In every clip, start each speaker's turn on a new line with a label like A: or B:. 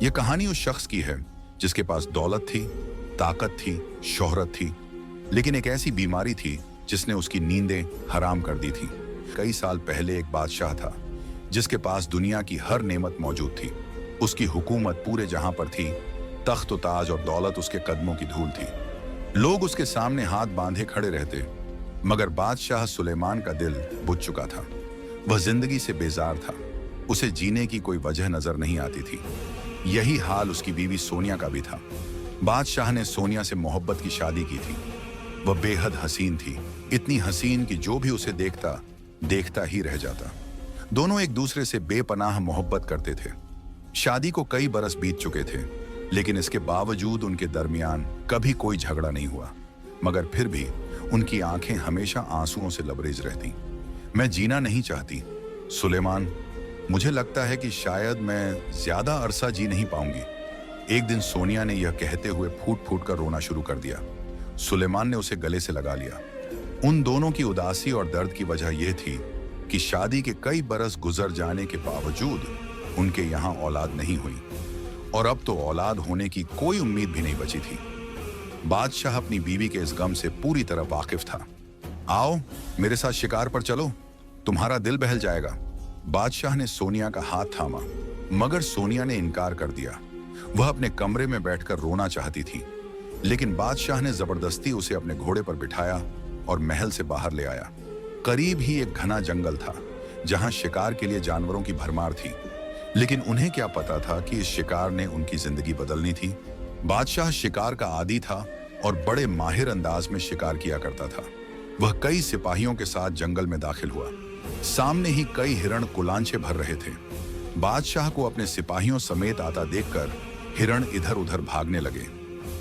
A: ये कहानी उस शख्स की है जिसके पास दौलत थी, ताकत थी, शोहरत थी, लेकिन एक ऐसी बीमारी थी जिसने उसकी नींदें हराम कर दी थी। कई साल पहले एक बादशाह था जिसके पास दुनिया की हर नेमत मौजूद थी। उसकी हुकूमत पूरे जहां पर थी, तख्त ताज और दौलत उसके कदमों की धूल थी। लोग उसके सामने हाथ बांधे खड़े रहते, मगर बादशाह सुलेमान का दिल बुझ चुका था। वह जिंदगी से बेजार था, उसे जीने की कोई वजह नजर नहीं आती थी। यही हाल उसकी बीवी सोनिया का भी था। बादशाह ने सोनिया से मोहब्बत की शादी की थी। वह बेहद हसीन थी, इतनी हसीन कि जो भी उसे देखता देखता ही रह जाता। दोनों एक दूसरे से बेपनाह मोहब्बत करते थे। शादी को कई बरस बीत चुके थे, लेकिन इसके बावजूद उनके दरमियान कभी कोई झगड़ा नहीं हुआ। मगर फिर भी उनकी आंखें हमेशा आंसुओं से लबरेज रहती। मैं जीना नहीं चाहती सुलेमान, मुझे लगता है कि शायद मैं ज्यादा अरसा जी नहीं पाऊंगी। एक दिन सोनिया ने यह कहते हुए फूट फूट कर रोना शुरू कर दिया। सुलेमान ने उसे गले से लगा लिया। उन दोनों की उदासी और दर्द की वजह यह थी कि शादी के कई बरस गुजर जाने के बावजूद उनके यहाँ औलाद नहीं हुई, और अब तो औलाद होने की कोई उम्मीद भी नहीं बची थी। बादशाह अपनी बीवी के इस गम से पूरी तरह वाकिफ था। आओ मेरे साथ शिकार पर चलो, तुम्हारा दिल बहल जाएगा। बादशाह ने सोनिया का हाथ थामा, मगर सोनिया ने इनकार कर दिया। वह अपने कमरे में बैठकर रोना चाहती थी, लेकिन बादशाह ने जबरदस्ती उसे अपने घोड़े पर बिठाया और महल से बाहर ले आया। करीब ही एक घना जंगल था जहां शिकार के लिए जानवरों की भरमार थी, लेकिन उन्हें क्या पता था कि इस शिकार ने उनकी जिंदगी बदलनी थी। बादशाह शिकार का आदी था और बड़े माहिर अंदाज में शिकार किया करता था। वह कई सिपाहियों के साथ जंगल में दाखिल हुआ। सामने ही कई हिरण कुलांचे भर रहे थे। बादशाह को अपने सिपाहियों समेत आता देखकर हिरण इधर उधर भागने लगे।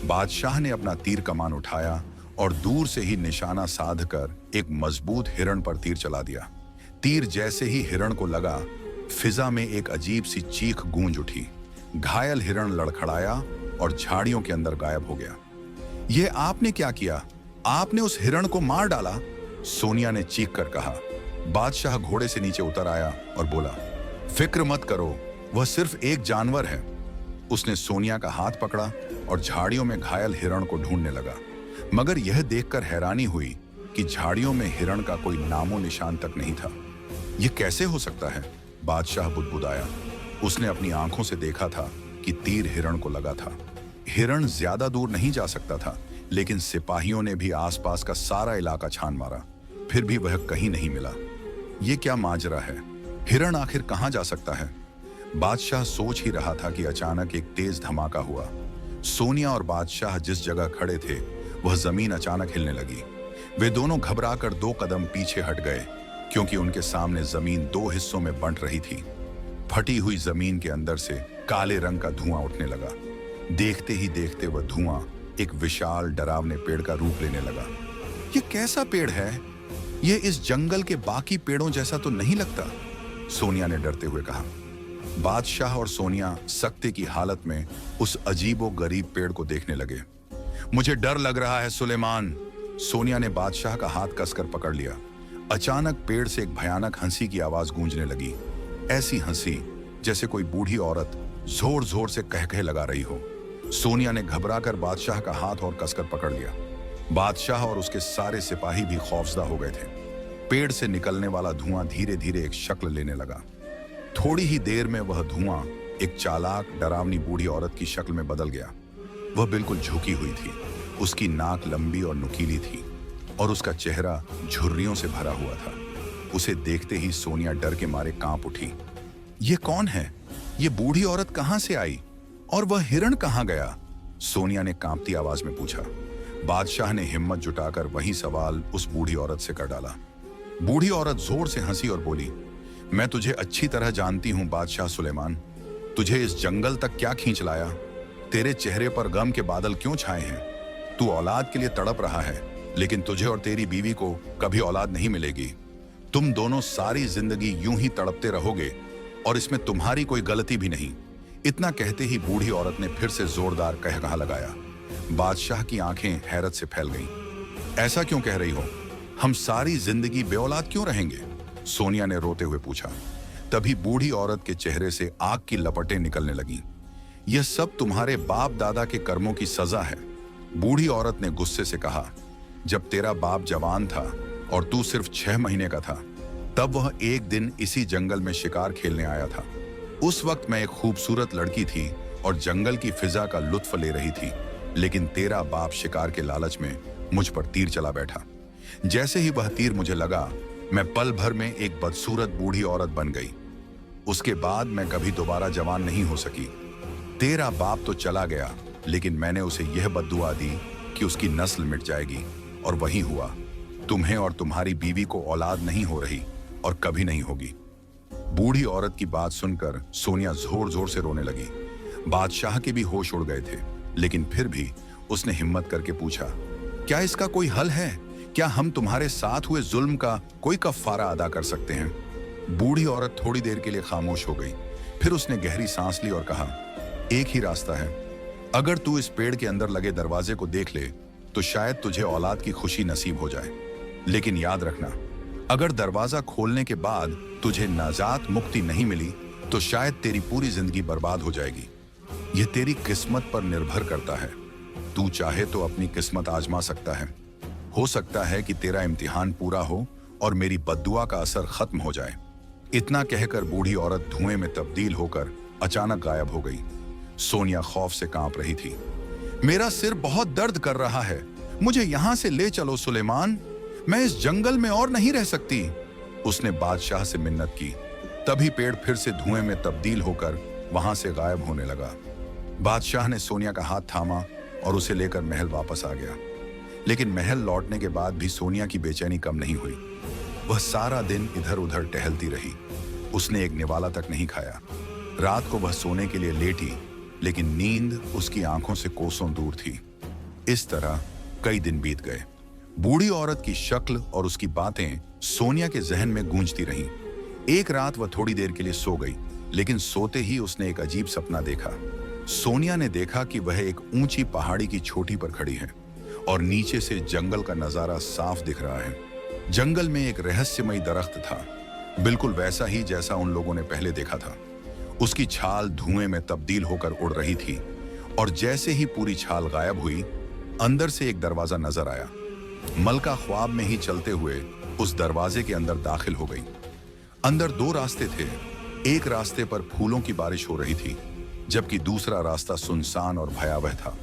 A: बादशाह ने अपना तीर कमान उठाया और दूर से ही निशाना साधकर एक मजबूत हिरण पर तीर चला दिया। तीर जैसे ही हिरण को लगा, फिजा में एक अजीब सी चीख गूंज उठी। घायल हिरण लड़खड़ाया और झाड़ियों के अंदर गायब हो गया। यह आपने क्या किया? आपने उस हिरण को मार डाला, सोनिया ने चीख कर कहा। बादशाह घोड़े से नीचे उतर आया और बोला, फिक्र मत करो, वह सिर्फ एक जानवर है। उसने सोनिया का हाथ पकड़ा और झाड़ियों में घायल हिरण को ढूंढने लगा, मगर यह देखकर हैरानी हुई कि झाड़ियों में हिरण का कोई नामो निशान तक नहीं था। यह कैसे हो सकता है? बादशाह बुदबुदाया। उसने अपनी आंखों से देखा था कि तीर हिरण को लगा था। हिरण ज्यादा दूर नहीं जा सकता था, लेकिन सिपाहियों ने भी आसपास का सारा इलाका छान मारा, फिर भी वह कहीं नहीं मिला। यह क्या माजरा है? हिरण आखिर कहां जा सकता है? बादशाह सोच ही रहा था कि अचानक एक तेज धमाका हुआ। सोनिया और बादशाह जिस जगह खड़े थे वह जमीन अचानक हिलने लगी। वे दोनों घबराकर 2 कदम पीछे हट गए, क्योंकि उनके सामने जमीन 2 हिस्सों में बंट रही थी। फटी हुई जमीन के अंदर से काले रंग का धुआं उठने लगा। देखते ही देखते वह धुआं एक विशाल डरावने पेड़ का रूप लेने लगा। यह कैसा पेड़ है? यह इस जंगल के बाकी पेड़ों जैसा तो नहीं लगता, सोनिया ने डरते हुए कहा। बादशाह और सोनिया सख्ते की हालत में उस अजीबो गरीब पेड़ को देखने लगे। मुझे डर लग रहा है सुलेमान, सोनिया ने बादशाह का हाथ कसकर पकड़ लिया। अचानक पेड़ से एक भयानक हंसी की आवाज गूंजने लगी। ऐसी हंसी जैसे कोई बूढ़ी औरत जोर जोर से कह लगा रही हो। सोनिया ने घबराकर बादशाह का हाथ और कसकर पकड़ लिया। बादशाह और उसके सारे सिपाही भी खौफजदा हो गए थे। पेड़ से निकलने वाला धुआं धीरे धीरे एक शक्ल लेने लगा। थोड़ी ही देर में वह धुआं एक चालाक डरावनी बूढ़ी औरत की शक्ल में बदल गया। वह बिल्कुल झुकी हुई थी, उसकी नाक लंबी और नुकीली थी और उसका चेहरा झुर्रियों से भरा हुआ था। उसे देखते ही सोनिया डर के मारे कांप उठी। यह कौन है? यह बूढ़ी औरत कहां से आई और वह हिरण कहां गया? सोनिया ने कांपती आवाज में पूछा। बादशाह ने हिम्मत जुटाकर वही सवाल उस बूढ़ी औरत से कर डाला। बूढ़ी औरत जोर से हंसी और बोली, मैं तुझे अच्छी तरह जानती हूं बादशाह सुलेमान। तुझे इस जंगल तक क्या खींच लाया? तेरे चेहरे पर गम के बादल क्यों छाए हैं? तू औलाद के लिए तड़प रहा है, लेकिन तुझे और तेरी बीवी को कभी औलाद नहीं मिलेगी। तुम दोनों सारी जिंदगी यूं ही तड़पते रहोगे और इसमें तुम्हारी कोई गलती भी नहीं। इतना कहते ही बूढ़ी औरत ने फिर से जोरदार कहकहा लगाया। बादशाह की आंखें हैरत से फैल गईं। ऐसा क्यों कह रही हो? हम सारी जिंदगी बेऔलाद क्यों रहेंगे? सोनिया ने रोते हुए पूछा। तभी बूढ़ी औरत के चेहरे से आग की लपटें निकलने लगीं। यह सब तुम्हारे बाप दादा के कर्मों की सजा है। बूढ़ी औरत ने गुस्से से कहा, जब तेरा बाप जवान था और तू सिर्फ 6 महीने का था, तब वह एक दिन इसी जंगल में शिकार खेलने आया था। उस वक्त मैं एक खूबसूरत लड़की थी और जंगल की फिजा का लुत्फ ले रही थी, लेकिन तेरा बाप शिकार के लालच में मुझ पर तीर चला बैठा। जैसे ही वह तीर मुझे लगा, मैं पल भर में एक बदसूरत बूढ़ी औरत बन गई। उसके बाद मैं कभी दोबारा जवान नहीं हो सकी। तेरा बाप तो चला गया, लेकिन मैंने उसे यह बद्दुआ दी कि उसकी नस्ल मिट जाएगी, और वही हुआ। तुम्हें और तुम्हारी बीवी को औलाद नहीं हो रही और कभी नहीं होगी। बूढ़ी औरत की बात सुनकर सोनिया जोर जोर से रोने लगी। बादशाह के भी होश उड़ गए थे, लेकिन फिर भी उसने हिम्मत करके पूछा, क्या इसका कोई हल है? क्या हम तुम्हारे साथ हुए जुल्म का कोई कफारा अदा कर सकते हैं? बूढ़ी औरत थोड़ी देर के लिए खामोश हो गई। फिर उसने गहरी सांस ली और कहा, एक ही रास्ता है। अगर तू इस पेड़ के अंदर लगे दरवाजे को देख ले तो शायद तुझे औलाद की खुशी नसीब हो जाए। लेकिन याद रखना, अगर दरवाजा खोलने के बाद तुझे नाजात मुक्ति नहीं मिली तो शायद तेरी पूरी जिंदगी बर्बाद हो जाएगी। यह तेरी किस्मत पर निर्भर करता है। तू चाहे तो अपनी किस्मत आजमा सकता है। हो सकता है कि तेरा इम्तिहान पूरा हो और मेरी बद्दुआ का असर खत्म हो जाए। इतना कहकर बूढ़ी औरत धुएं में तब्दील होकर अचानक गायब हो गई। सोनिया खौफ से कांप रही थी। मेरा सिर बहुत दर्द कर रहा है, मुझे यहां से ले चलो सुलेमान, मैं इस जंगल में और नहीं रह सकती। उसने बादशाह से मिन्नत की। तभी पेड़ फिर से धुएं में तब्दील होकर वहां से गायब होने लगा। बादशाह ने सोनिया का हाथ थामा और उसे लेकर महल वापस आ गया। लेकिन महल लौटने के बाद भी सोनिया की बेचैनी कम नहीं हुई। वह सारा दिन इधर उधर टहलती रही। उसने एक निवाला तक नहीं खाया। रात को वह सोने के लिए लेटी, लेकिन नींद उसकी आंखों से कोसों दूर थी। इस तरह कई दिन बीत गए। बूढ़ी औरत की शक्ल और उसकी बातें सोनिया के जहन में गूंजती रहीं। एक रात वह थोड़ी देर के लिए सो गई, लेकिन सोते ही उसने एक अजीब सपना देखा। सोनिया ने देखा कि वह एक ऊंची पहाड़ी की चोटी पर खड़ी है और नीचे से जंगल का नजारा साफ दिख रहा है। जंगल में एक रहस्यमयी दरख्त था, बिल्कुल वैसा ही जैसा उन लोगों ने पहले देखा था। उसकी छाल धुएं में तब्दील होकर उड़ रही थी, और जैसे ही पूरी छाल गायब हुई, अंदर से एक दरवाजा नजर आया। मलका ख्वाब में ही चलते हुए उस दरवाजे के अंदर दाखिल हो गई। अंदर 2 रास्ते थे। एक रास्ते पर फूलों की बारिश हो रही थी, जबकि दूसरा रास्ता सुनसान और भयावह था।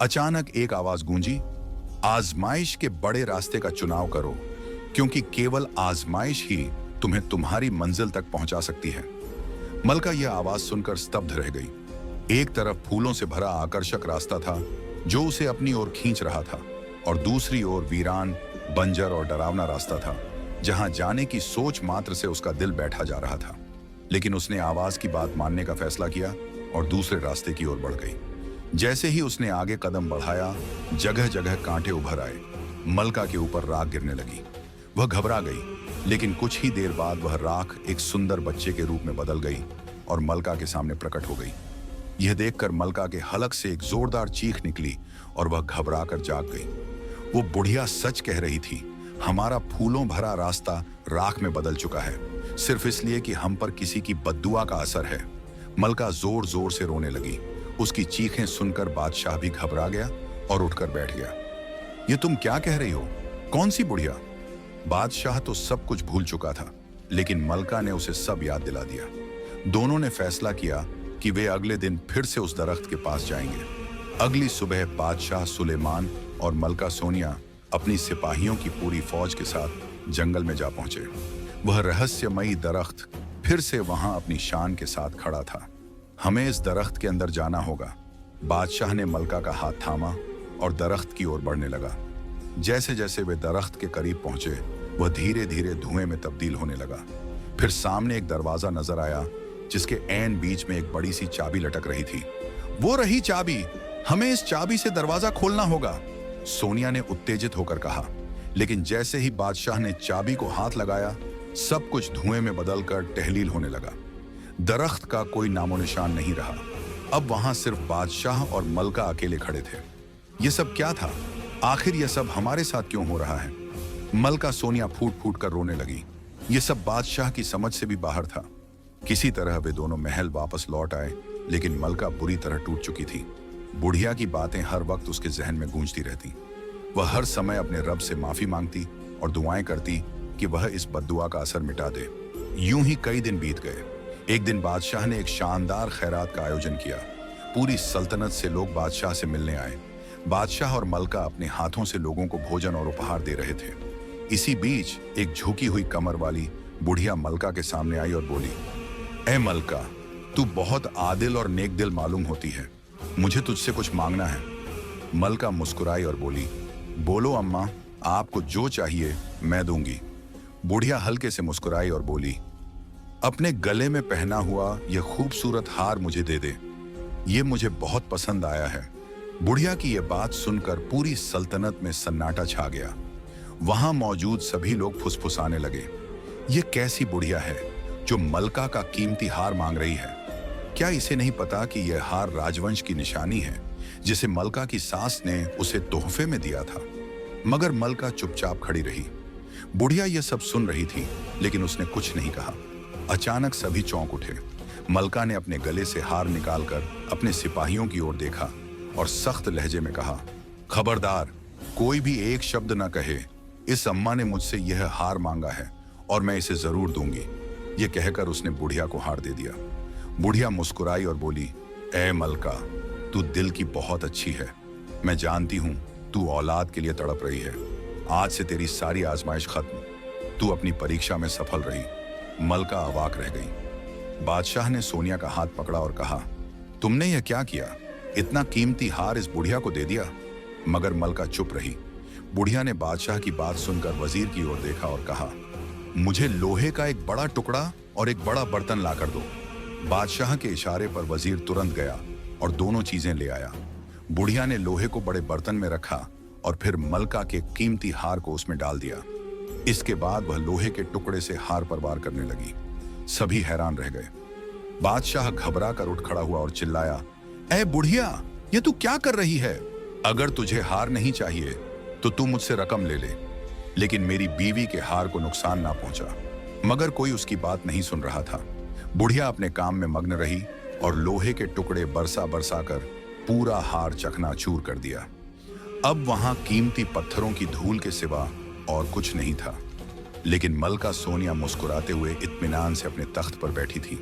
A: अचानक एक आवाज गूंजी, आजमाइश के बड़े रास्ते का चुनाव करो, क्योंकि केवल आजमाइश ही तुम्हें तुम्हारी मंजिल तक पहुंचा सकती है। मलका यह आवाज सुनकर स्तब्ध रह गई। एक तरफ फूलों से भरा आकर्षक रास्ता था जो उसे अपनी ओर खींच रहा था, और दूसरी ओर वीरान, बंजर और डरावना रास्ता था जहां जाने की सोच मात्र से उसका दिल बैठा जा रहा था। लेकिन उसने आवाज की बात मानने का फैसला किया और दूसरे रास्ते की ओर बढ़ गई। जैसे ही उसने आगे कदम बढ़ाया, जगह जगह कांटे उभर आए। मलका के ऊपर राख गिरने लगी। वह घबरा गई, लेकिन कुछ ही देर बाद वह राख एक सुंदर बच्चे के रूप में बदल गई और मलका के सामने प्रकट हो गई। यह देखकर मलका के हलक से एक जोरदार चीख निकली और वह घबरा कर जाग गई। वो बुढ़िया सच कह रही थी, हमारा फूलों भरा रास्ता राख में बदल चुका है, सिर्फ इसलिए कि हम पर किसी की बद्दुआ का असर है। मलका जोर जोर से रोने लगी। उसकी चीखें सुनकर बादशाह भी घबरा गया और उठकर बैठ गया। ये तुम क्या कह रही हो? कौन सी बुढ़िया? बादशाह तो सब कुछ भूल चुका था, लेकिन मलका ने उसे सब याद दिला दिया। दोनों ने फैसला किया कि वे अगले दिन फिर से उस दरख्त के पास जाएंगे। अगली सुबह बादशाह सुलेमान और मलका सोनिया अपनी सिपाहियों की पूरी फौज के साथ जंगल में जा पहुंचे। वह रहस्यमयी दरख्त फिर से वहां अपनी शान के साथ खड़ा था। हमें इस दरख्त के अंदर जाना होगा। बादशाह ने मलका का हाथ थामा और दरख्त की ओर बढ़ने लगा। जैसे जैसे वे दरख्त के करीब पहुंचे, वह धीरे धीरे धुएं में तब्दील होने लगा। फिर सामने एक दरवाजा नजर आया, जिसके ऐन बीच में एक बड़ी सी चाबी लटक रही थी। वो रही चाबी, हमें इस चाबी से दरवाजा खोलना होगा, सोनिया ने उत्तेजित होकर कहा। लेकिन जैसे ही बादशाह ने चाबी को हाथ लगाया, सब कुछ धुएं में बदलकर तहलील होने लगा। दरख्त का कोई नामो निशान नहीं रहा। अब वहां सिर्फ बादशाह और मलका अकेले खड़े थे। ये सब क्या था? आखिर यह सब हमारे साथ क्यों हो रहा है? मलका सोनिया फूट फूट कर रोने लगी। ये सब बादशाह की समझ से भी बाहर था। किसी तरह वे दोनों महल वापस लौट आए, लेकिन मलका बुरी तरह टूट चुकी थी। बुढ़िया की बातें हर वक्त उसके जहन में गूंजती रहती। वह हर समय अपने रब से माफी मांगती और दुआएं करती कि वह इस बद्दुआ का असर मिटा दे। यूं ही कई दिन बीत गए। एक दिन बादशाह ने एक शानदार खैरात का आयोजन किया। पूरी सल्तनत से लोग बादशाह से मिलने आए। बादशाह और मलका अपने हाथों से लोगों को भोजन और उपहार दे रहे थे। इसी बीच एक झुकी हुई कमर वाली बुढ़िया मलका के सामने आई और बोली, ए मलका, तू बहुत आदिल और नेक दिल मालूम होती है, मुझे तुझसे कुछ मांगना है। मलका मुस्कुराई और बोली, बोलो अम्मा, आपको जो चाहिए मैं दूंगी। बुढ़िया हल्के से मुस्कुराई और बोली, अपने गले में पहना हुआ यह खूबसूरत हार मुझे दे दे, ये मुझे बहुत पसंद आया है। बुढ़िया की यह बात सुनकर पूरी सल्तनत में सन्नाटा छा गया। वहां मौजूद सभी लोग फुसफुसाने लगे, ये कैसी बुढ़िया है जो मलका का कीमती हार मांग रही है? क्या इसे नहीं पता कि यह हार राजवंश की निशानी है जिसे मलका की सास ने उसे तोहफे में दिया था? मगर मलका चुपचाप खड़ी रही। बुढ़िया यह सब सुन रही थी, लेकिन उसने कुछ नहीं कहा। अचानक सभी चौंक उठे। मलका ने अपने गले से हार निकालकर अपने सिपाहियों की ओर देखा और सख्त लहजे में कहा, खबरदार, कोई भी एक शब्द न कहे। इस अम्मा ने मुझसे यह हार मांगा है और मैं इसे जरूर दूंगी। यह कहकर उसने बुढ़िया को हार दे दिया। बुढ़िया मुस्कुराई और बोली, ए मलका, तू दिल की बहुत अच्छी है। मैं जानती हूं तू औलाद के लिए तड़प रही है। आज से तेरी सारी आजमाइश खत्म। तू अपनी परीक्षा में सफल रही। मलका अवाक रह गई। बादशाह ने सोनिया का हाथ पकड़ा और कहा, तुमने यह क्या किया? इतना कीमती हार इस बुढ़िया को दे दिया? मगर मलका चुप रही। बुढ़िया ने बादशाह की बात सुनकर वजीर की ओर देखा और कहा, मुझे लोहे का एक बड़ा टुकड़ा और एक बड़ा बर्तन लाकर दो। बादशाह के इशारे पर वजीर तुरंत गया और दोनों चीजें ले आया। बुढ़िया ने लोहे को बड़े बर्तन में रखा और फिर मलका के कीमती हार को उसमें डाल दिया। इसके बाद वह लोहे के टुकड़े से हार पर वार करने लगी। सभी हैरान रह गए। बादशाह घबरा कर उठ खड़ा हुआ और चिल्लाया, ए बुढ़िया, ये तू क्या कर रही है? अगर तुझे हार नहीं चाहिए तो तू मुझसे रकम ले ले, लेकिन मेरी बीवी के हार को नुकसान ना पहुंचा। मगर कोई उसकी बात नहीं सुन रहा था। बुढ़िया अपने काम में मग्न रही और लोहे के टुकड़े बरसा बरसा कर पूरा हार चकनाचूर कर दिया। अब वहां कीमती पत्थरों की धूल के सिवा और कुछ नहीं था। लेकिन मलका सोनिया मुस्कुराते हुए इत्मीनान से अपने तख्त पर बैठी थी।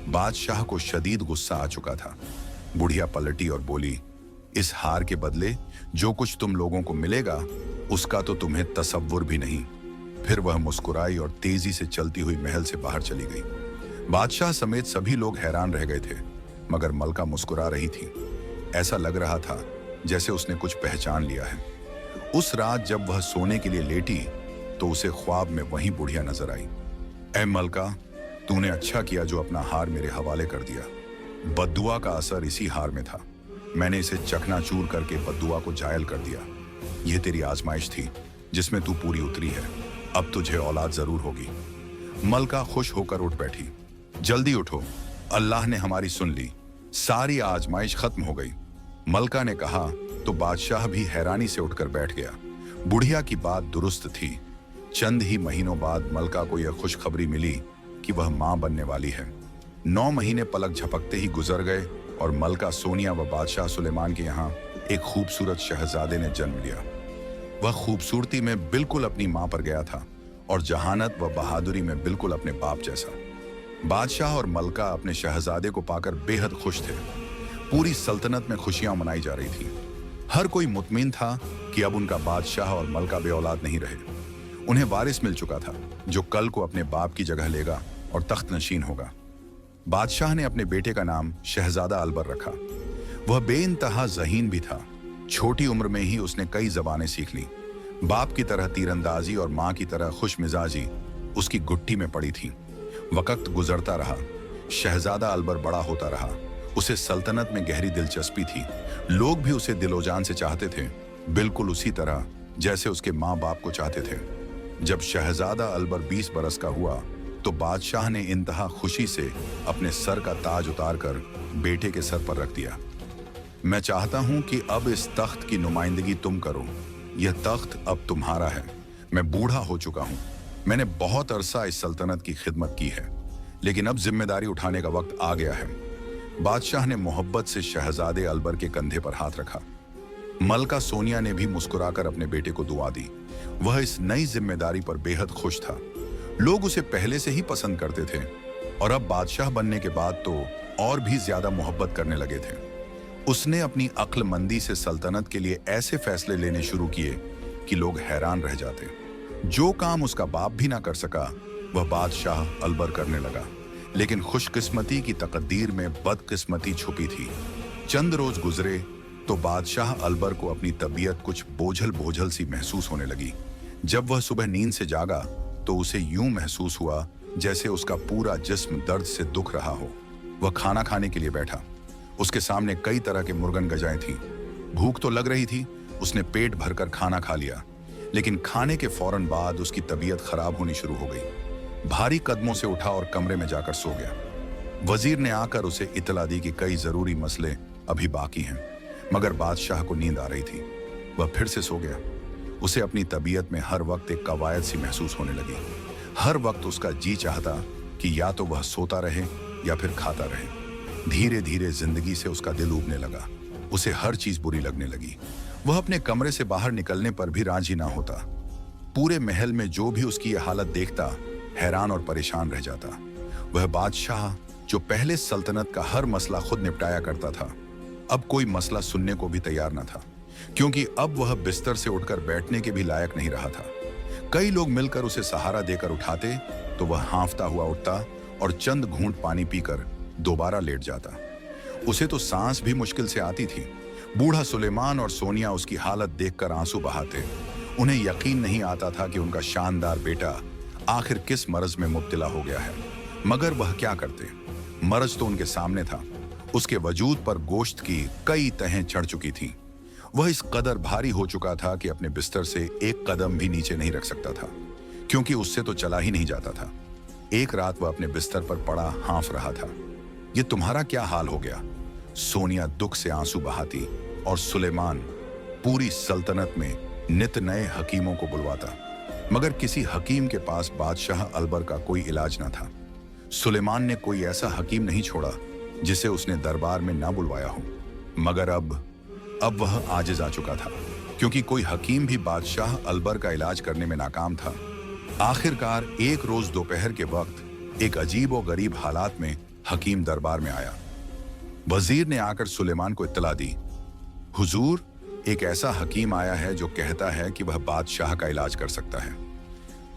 A: बादशाह को शदीद गुस्सा आ चुका था। बुढ़िया पलटी और बोली, इस हार के बदले जो कुछ तुम लोगों को मिलेगा उसका तो तुम्हें तसव्वुर भी नहीं। फिर वह मुस्कुराई और तेजी से चलती हुई महल से बाहर चली गई। बादशाह समेत सभी लोग हैरान रह गए थे, मगर मलका मुस्कुरा रही थी। ऐसा लग रहा था जैसे उसने कुछ पहचान लिया है। उस रात जब वह सोने के लिए लेटी तो उसे ख्वाब में वही बुढ़िया नजर आई। ए मलका, तूने अच्छा किया जो अपना हार मेरे हवाले कर दिया। बद्दुआ का असर इसी हार में था। मैंने इसे चकनाचूर करके बद्दुआ को जायल कर दिया। यह तेरी आजमाइश थी जिसमें तू पूरी उतरी है। अब तुझे औलाद जरूर होगी। मलका खुश होकर उठ बैठी। जल्दी उठो, अल्लाह ने हमारी सुन ली। सारी आजमाइश खत्म हो गई। मलका ने कहा तो बादशाह भी हैरानी से उठकर बैठ गया। बुढ़िया की बात दुरुस्त थी। चंद ही महीनों बाद मलका को यह खुशखबरी मिली कि वह मां बनने वाली है। 9 महीने पलक झपकते ही गुजर गए और मलका सोनिया व बादशाह सुलेमान के यहाँ एक खूबसूरत शहजादे ने जन्म लिया। वह खूबसूरती में बिल्कुल अपनी मां पर गया था और जहानत व बहादुरी में बिल्कुल अपने बाप जैसा। बादशाह और मलका अपने शहजादे को पाकर बेहद खुश थे। पूरी सल्तनत में खुशियां मनाई जा रही थी। हर कोई मुतमिन था कि अब उनका बादशाह और मलका बे औलाद नहीं रहे। उन्हें वारिस मिल चुका था जो कल को अपने बाप की जगह लेगा और तख्त नशीन होगा। बादशाह ने अपने बेटे का नाम शहजादा अलबर रखा। वह बेइंतहा ज़हीन भी था। छोटी उम्र में ही उसने कई ज़बानें सीख ली। बाप की तरह तीरंदाजी और माँ की तरह खुश मिजाजी उसकी गुट्ठी में पड़ी थी। वक्त गुजरता रहा। शहजादा अलबर बड़ा होता रहा। उसे सल्तनत में गहरी दिलचस्पी थी। लोग भी उसे दिलोजान से चाहते थे, बिल्कुल उसी तरह जैसे उसके माँ बाप को चाहते थे। जब शहजादा अलबर 20 बरस का हुआ तो बादशाह ने इंतहा खुशी से अपने सर का ताज उतारकर बेटे के सर पर रख दिया। मैं चाहता हूं कि अब इस तख्त की नुमाइंदगी तुम करो। यह तख्त अब तुम्हारा है। मैं बूढ़ा हो चुका हूं। मैंने बहुत अरसा इस सल्तनत की खिदमत की है, लेकिन अब जिम्मेदारी उठाने का वक्त आ गया है। बादशाह ने मोहब्बत से शहजादे अलबर के कंधे पर हाथ रखा। मलका सोनिया ने भी मुस्कुराकर अपने बेटे को दुआ दी। वह इस नई जिम्मेदारी पर बेहद खुश था। लोग उसे पहले से ही पसंद करते थे और अब बादशाह बनने के बाद तो और भी ज्यादा मोहब्बत करने लगे थे। उसने अपनी अक्लमंदी से सल्तनत के लिए ऐसे फैसले लेने शुरू किए कि लोग हैरान रह जाते। जो काम उसका बाप भी ना कर सका वह बादशाह अलबर करने लगा। लेकिन खुशकिस्मती की तकदीर में बदकिस्मती छुपी थी। चंद रोज गुजरे तो बादशाह अलबर को अपनी तबीयत कुछ बोझल बोझल सी महसूस होने लगी। जब वह सुबह नींद से जागा तो उसे यूं महसूस हुआ जैसे उसका पूरा जिस्म दर्द से दुख रहा हो। वह खाना खाने के लिए बैठा। उसके सामने कई तरह के मुर्गन गजाएं थीं। भूख तो लग रही थी। उसने पेट भरकर खाना खा लिया, लेकिन खाने के फौरन बाद उसकी तबीयत खराब होनी शुरू हो गई। भारी कदमों से उठा और कमरे में जाकर सो गया। वजीर ने आकर उसे इतला दी कि कई जरूरी मसले अभी बाकी हैं, मगर बादशाह को नींद आ रही थी। वह फिर से सो गया। उसे अपनी तबीयत में हर वक्त एक कवायद सी महसूस होने लगी। हर वक्त उसका जी चाहता कि या तो वह सोता रहे या फिर खाता रहे। धीरे धीरे जिंदगी से उसका दिल उबने लगा। उसे हर चीज बुरी लगने लगी। वह अपने कमरे से बाहर निकलने पर भी राजी ना होता। पूरे महल में जो भी उसकी यह हालत देखता हैरान और परेशान रह जाता। वह बादशाह जो पहले सल्तनत का हर मसला खुद निपटाया करता था, अब कोई मसला सुनने को भी तैयार न था, क्योंकि अब वह बिस्तर से उठकर बैठने के भी लायक नहीं रहा था। कई लोग मिलकर उसे सहारा देकर उठाते तो वह हांफता हुआ उठता और चंद घूंट पानी पीकर दोबारा लेट जाता। उसे तो सांस भी मुश्किल से आती थी। बूढ़ा सुलेमान और सोनिया उसकी हालत देखकर आंसू बहाते। उन्हें यकीन नहीं आता था कि उनका शानदार बेटा आखिर किस मर्ज में मुब्तला हो गया है, मगर वह क्या करते। मर्ज तो उनके सामने था। उसके वजूद पर गोश्त की कई तहें चढ़ चुकी थीं। वह इस कदर भारी हो चुका था कि अपने बिस्तर से एक कदम भी नीचे नहीं रख सकता था, क्योंकि उससे तो चला ही नहीं जाता था। एक रात वह अपने बिस्तर पर पड़ा हाँफ रहा था। ये तुम्हारा क्या हाल हो गया? सोनिया दुख से आंसू बहाती और सुलेमान पूरी सल्तनत में नित नए हकीमों को बुलवाता, मगर किसी हकीम के पास बादशाह अलबर का कोई इलाज न था। सुलेमान ने कोई ऐसा हकीम नहीं छोड़ा जिसे उसने दरबार में ना बुलवाया हो, मगर अब वह आजिज आ चुका था, क्योंकि कोई हकीम भी बादशाह अलबर का इलाज करने में नाकाम था। आखिरकार एक रोज दोपहर के वक्त एक अजीब और गरीब हालात में हकीम दरबार में आया। वजीर ने आकर सुलेमान को इत्तला दी, हुजूर, एक ऐसा हकीम आया है जो कहता है कि वह बादशाह का इलाज कर सकता है।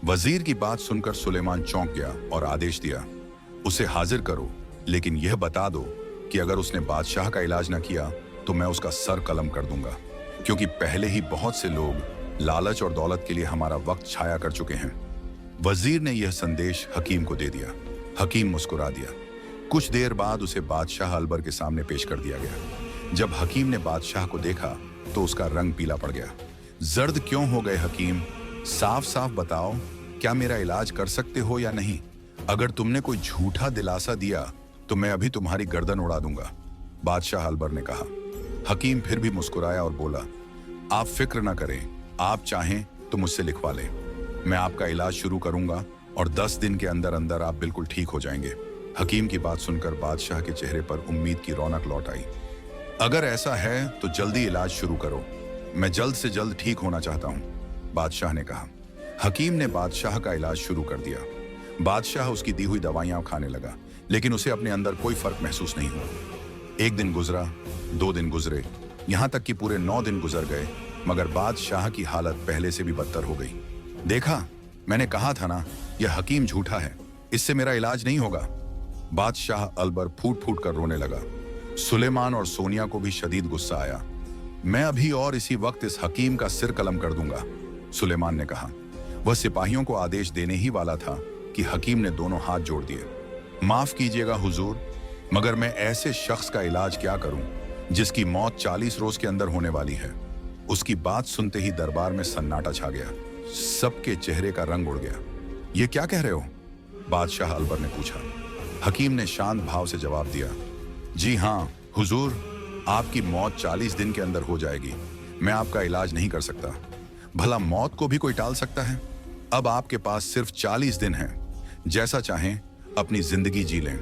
A: वजीर की बात सुनकर सुलेमान चौंक गया और आदेश दिया, उसे हाजिर करो, लेकिन यह बता दो कि अगर उसने बादशाह का इलाज न किया तो मैं उसका सर कलम कर दूंगा, क्योंकि पहले ही बहुत से लोग लालच और दौलत के लिए हमारा वक्त छाया कर चुके हैं। वजीर ने यह संदेश हकीम को दे दिया। हकीम मुस्कुरा दिया। कुछ देर बाद उसे बादशाह अलबर के सामने पेश कर दिया गया। जब हकीम ने बादशाह को देखा तो उसका रंग पीला पड़ गया। जर्द क्यों हो गए हकीम? साफ साफ बताओ, क्या मेरा इलाज कर सकते हो या नहीं? अगर तुमने कोई झूठा दिलासा दिया तो मैं अभी तुम्हारी गर्दन उड़ा दूंगा, बादशाह अलबर ने कहा। हकीम फिर भी मुस्कुराया और बोला, आप फिक्र न करें, आप चाहें तो मुझसे लिखवा लें। मैं आपका इलाज शुरू करूंगा और 10 दिन के अंदर अंदर आप बिल्कुल ठीक हो जाएंगे। हकीम की बात सुनकर बादशाह के चेहरे पर उम्मीद की रौनक लौट आई। अगर ऐसा है तो जल्दी इलाज शुरू करो, मैं जल्द से जल्द ठीक होना चाहता हूं, बादशाह ने कहा। हकीम ने बादशाह का इलाज शुरू कर दिया। बादशाह उसकी दी हुई दवाइयां खाने लगा, लेकिन उसे अपने अंदर कोई फर्क महसूस नहीं हुआ। एक दिन गुजरा, 2 दिन गुजरे, यहां तक कि पूरे 9 दिन गुजर गए, मगर बादशाह की हालत पहले से भी बदतर हो गई। देखा, मैंने कहा था ना, यह हकीम झूठा है, इससे मेरा इलाज नहीं होगा। बादशाह अलबर फूट फूट कर रोने लगा। सुलेमान और सोनिया को भी शदीद गुस्सा आया। मैं अभी और इसी वक्त इस हकीम का सिर कलम कर दूंगा, सुलेमान ने कहा। वह सिपाहियों को आदेश देने ही वाला था कि हकीम ने दोनों हाथ जोड़ दिए। माफ कीजिएगा हुजूर, मगर मैं ऐसे शख्स का इलाज क्या करूं जिसकी मौत 40 रोज के अंदर होने वाली है। उसकी बात सुनते ही दरबार में सन्नाटा छा गया। सबके चेहरे का रंग उड़ गया। ये क्या कह रहे हो? बादशाह अलबर ने पूछा। हकीम ने शांत भाव से जवाब दिया, जी हाँ हुजूर, आपकी मौत 40 दिन के अंदर हो जाएगी। मैं आपका इलाज नहीं कर सकता। भला मौत को भी कोई टाल सकता है? अब आपके पास सिर्फ 40 दिन हैं। जैसा चाहें अपनी जिंदगी जी लें।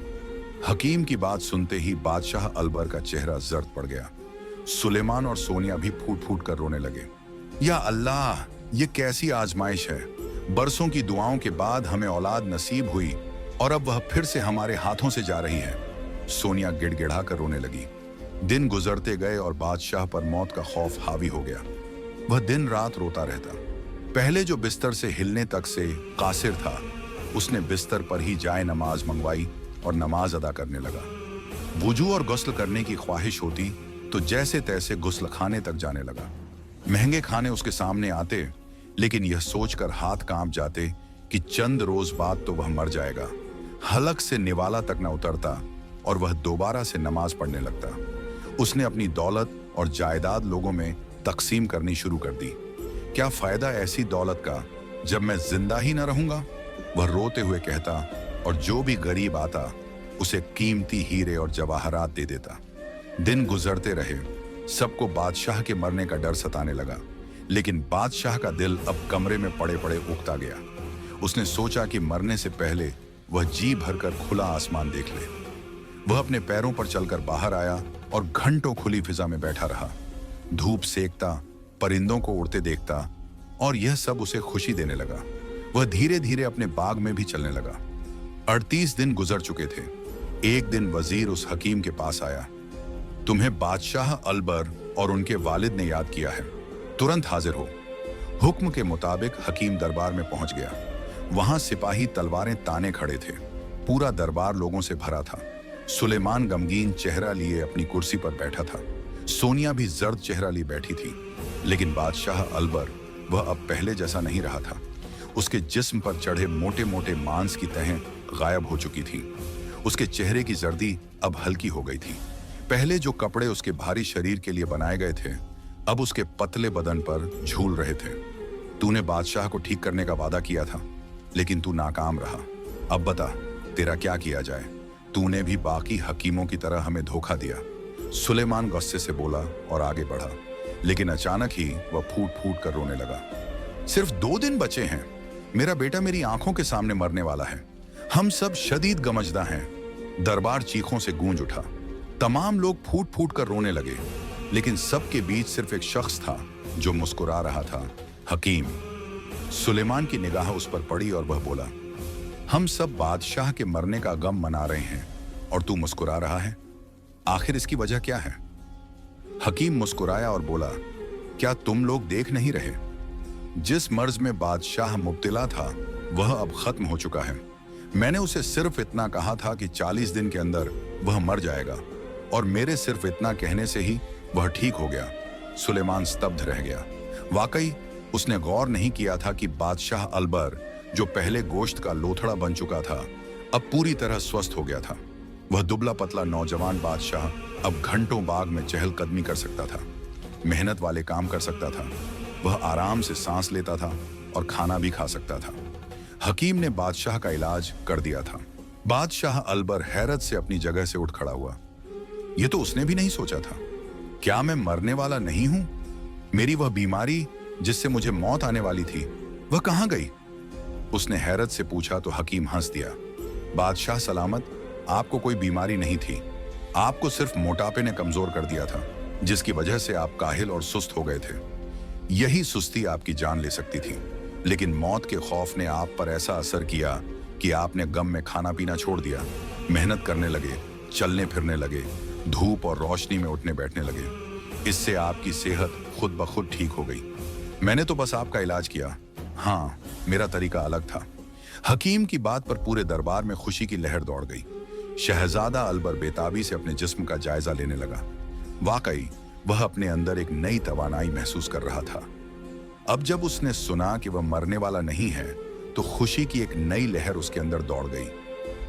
A: हकीम की बात सुनते ही बादशाह अलबर का चेहरा जर्द पड़ गया। सुलेमान और सोनिया भी फूट फूट कर रोने लगे। या अल्लाह, ये कैसी आजमाइश है। बरसों की दुआओं के बाद हमें औलाद नसीब हुई और अब वह फिर से हमारे हाथों से जा रही है। सोनिया गिड़गिड़ा कर रोने लगी। दिन गुजरते गए और बादशाह पर मौत का खौफ हावी हो गया। वह दिन रात रोता रहता। पहले जो बिस्तर से हिलने तक से कासिर था, उसने बिस्तर पर ही जाए नमाज मंगवाई और नमाज अदा करने लगा। वुजू और गुस्ल करने की ख्वाहिश होती तो जैसे तैसे गुस्ल खाने तक जाने लगा। महंगे खाने उसके सामने आते, लेकिन यह सोचकर हाथ कांप जाते कि चंद रोज बाद तो वह मर जाएगा। हलक से निवाला तक न उतरता और वह दोबारा से नमाज पढ़ने लगता। उसने अपनी दौलत और जायदाद लोगों में तकसीम करनी शुरू कर दी। क्या फायदा ऐसी दौलत का जब मैं जिंदा ही न रहूंगा, वह रोते हुए कहता, और जो भी गरीब आता उसे कीमती हीरे और जवाहरात दे देता। दिन गुजरते रहे, सबको बादशाह के मरने का डर सताने लगा, लेकिन बादशाह का दिल अब कमरे में पड़े पड़े उगता गया। उसने सोचा कि मरने से पहले वह जी भरकर खुला आसमान देख ले। वह अपने पैरों पर चलकर बाहर आया और घंटों खुली फिजा में बैठा रहा। धूप सेकता, परिंदों को उड़ते देखता, और यह सब उसे खुशी देने लगा। वह धीरे धीरे अपने बाग में भी चलने लगा। 38 दिन गुजर चुके थे। एक दिन वजीर उस हकीम के पास आया। तुम्हें बादशाह अलबर और उनके वालिद ने याद किया है, तुरंत हाजिर हो। हुक्म के मुताबिक हकीम दरबार में पहुंच गया। वहां सिपाही तलवारें ताने खड़े थे। पूरा दरबार लोगों से भरा था। सुलेमान गमगीन चेहरा लिए अपनी कुर्सी पर बैठा था। सोनिया भी जर्द चेहरा लिए बैठी थी। लेकिन बादशाह अलबर, वह अब पहले जैसा नहीं रहा था। उसके जिस्म पर चढ़े मोटे मोटे मांस की तहें गायब हो चुकी थी। उसके चेहरे की जर्दी अब हल्की हो गई थी। पहले जो कपड़े उसके भारी शरीर के लिए बनाए गए थे, अब उसके पतले बदन पर झूल रहे थे। तूने बादशाह को ठीक करने का वादा किया था, लेकिन तू नाकाम रहा। अब बता, तेरा क्या किया जाए? तूने भी बाकी हकीमों की तरह हमें धोखा दिया। सुलेमान गुस्से से बोला और आगे बढ़ा, लेकिन अचानक ही वह फूट फूट कर रोने लगा। सिर्फ 2 दिन बचे हैं। मेरा बेटा मेरी आंखों के सामने मरने वाला है। हम सब शदीद गमजदा हैं। दरबार चीखों से गूंज उठा। तमाम लोग फूट फूट कर रोने लगे, लेकिन सबके बीच सिर्फ एक शख्स था जो मुस्कुरा रहा था, हकीम। सुलेमान की निगाह उस पर पड़ी और वह बोला, हम सब बादशाह के मरने का गम मना रहे हैं और तू मुस्कुरा रहा है। आखिर इसकी वजह क्या है? हकीम मुस्कुराया और बोला, क्या तुम लोग देख नहीं रहे? जिस मर्ज में बादशाह मुब्तला था वह अब खत्म हो चुका है। मैंने उसे सिर्फ इतना कहा था कि 40 दिन के अंदर वह मर जाएगा, और मेरे सिर्फ इतना कहने से ही वह ठीक हो गया। सुलेमान स्तब्ध रह गया। वाकई उसने गौर नहीं किया था कि बादशाह अलबर, जो पहले गोश्त का लोथड़ा बन चुका था, अब पूरी तरह स्वस्थ हो गया था। वह दुबला पतला नौजवान बादशाह अब घंटों बाग में चहलकदमी कर सकता था, मेहनत वाले काम कर सकता था। वह आराम से सांस लेता था और खाना भी खा सकता था। हकीम ने बादशाह का इलाज कर दिया था। बादशाह अलबर हैरत से अपनी जगह से उठ खड़ा हुआ। यह तो उसने भी नहीं सोचा था। क्या मैं मरने वाला नहीं हूं? मेरी वह बीमारी जिससे मुझे मौत आने वाली थी, वह कहां गई? उसने हैरत से पूछा तो हकीम हंस दिया। बादशाह सलामत, आपको कोई बीमारी नहीं थी। आपको सिर्फ मोटापे ने कमजोर कर दिया था, जिसकी वजह से आप काहिल और सुस्त हो गए थे। यही सुस्ती आपकी जान ले सकती थी, लेकिन मौत के खौफ ने आप पर ऐसा असर किया कि आपने गम में खाना पीना छोड़ दिया, मेहनत करने लगे, चलने फिरने लगे, धूप और रोशनी में उठने बैठने लगे। इससे आपकी सेहत खुद ब खुद ठीक हो गई। मैंने तो बस आपका इलाज किया। हाँ, मेरा तरीका अलग था। हकीम की बात पर पूरे दरबार में खुशी की लहर दौड़ गई। शहजादा अलबर बेताबी से अपने जिस्म का जायजा लेने लगा। वाकई वह अपने अंदर एक नई तवानाई महसूस कर रहा था। अब जब उसने सुना कि वह मरने वाला नहीं है, तो खुशी की एक नई लहर उसके अंदर दौड़ गई।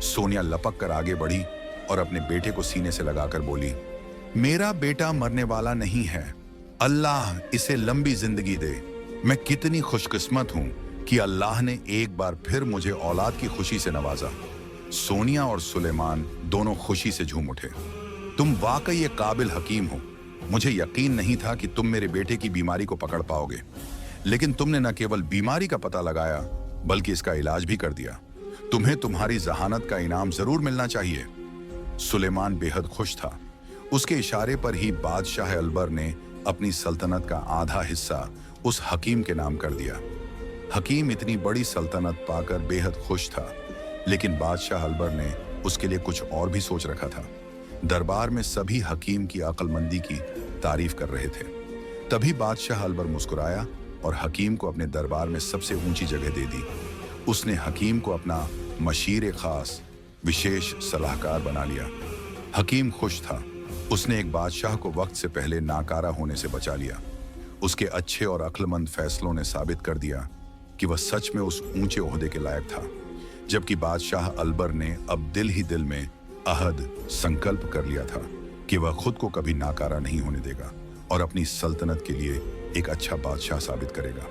A: सोनिया लपक कर आगे बढ़ी और अपने बेटे को सीने से लगाकर बोली, मेरा बेटा मरने वाला नहीं है। अल्लाह इसे लंबी जिंदगी दे। मैं कितनी खुशकिस्मत हूं कि अल्लाह ने एक बार फिर मुझे औलाद की खुशी से नवाजा। सोनिया और सुलेमान दोनों खुशी से झूम उठे। तुम वाकई एक काबिल हकीम हो। मुझे यकीन नहीं था कि तुम मेरे बेटे की बीमारी को पकड़ पाओगे, लेकिन तुमने न केवल बीमारी का पता लगाया, बल्कि इसका इलाज भी कर दिया। तुम्हें तुम्हारी जहानत का इनाम जरूर मिलना चाहिए। सुलेमान बेहद खुश था। उसके इशारे पर ही बादशाह अलबर ने अपनी सल्तनत का आधा हिस्सा उस हकीम के नाम कर दिया। हकीम इतनी बड़ी सल्तनत पाकर बेहद खुश था, लेकिन बादशाह अलबर ने उसके लिए कुछ और भी सोच रखा था। दरबार में सभी हकीम की अक्लमंदी की तारीफ कर रहे थे। तभी बादशाह अलबर मुस्कुराया और हकीम को अपने दरबार में सबसे ऊंची जगह दे दी। उसने हकीम को अपना मशीर खास विशेष सलाहकार बना लिया। हकीम खुश था। उसने एक बादशाह को वक्त से पहले नाकारा होने से बचा लिया। उसके अच्छे और अक्लमंद फैसलों ने साबित कर दिया कि वह सच में उस ऊंचे ओहदे के लायक था। जबकि बादशाह अलबर ने अब दिल ही दिल में अहद संकल्प कर लिया था कि वह खुद को कभी नाकारा नहीं होने देगा और अपनी सल्तनत के लिए एक अच्छा बादशाह साबित करेगा।